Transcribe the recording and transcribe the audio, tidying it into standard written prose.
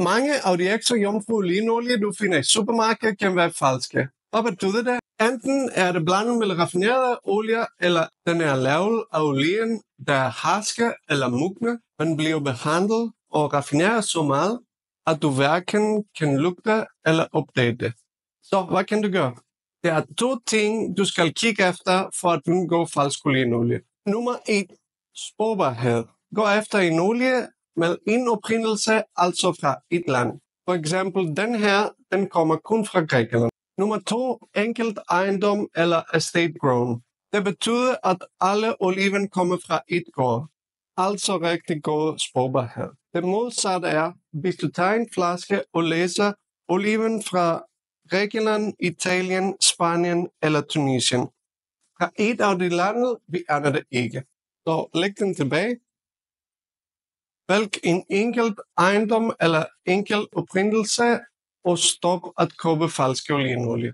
Mange af de ekstra jomfru olivenolie, du finder i supermarkedet, kan være falske. Hvad betyder det? Enten er det blandet med raffinerede olier, eller den er lavet af olien, der er harske eller mugne, men bliver behandlet og raffineret så meget, at du hverken kan lugte eller opdage det. Så hvad kan du gøre? Der er 2 ting, du skal kigge efter, for at undgå falsk olivenolie. Nummer 1. Sporbarhed. Gå efter en olie med en oprindelse, altså fra et land. For eksempel den her, den kommer kun fra Grækenland. Nummer 2. Enkelt ejendom eller estate grown. Det betyder, at alle oliven kommer fra et gård. Altså rigtig god sporbarhed. Det modsatte er, hvis du tager en flaske og læser oliven fra Grækenland, Italien, Spanien eller Tunesien. Fra et af de lande, vi aner det ikke. Så læg den tilbage. Vælg en enkelt ejendom eller enkelt oprindelse og stop at købe falske olivenolie.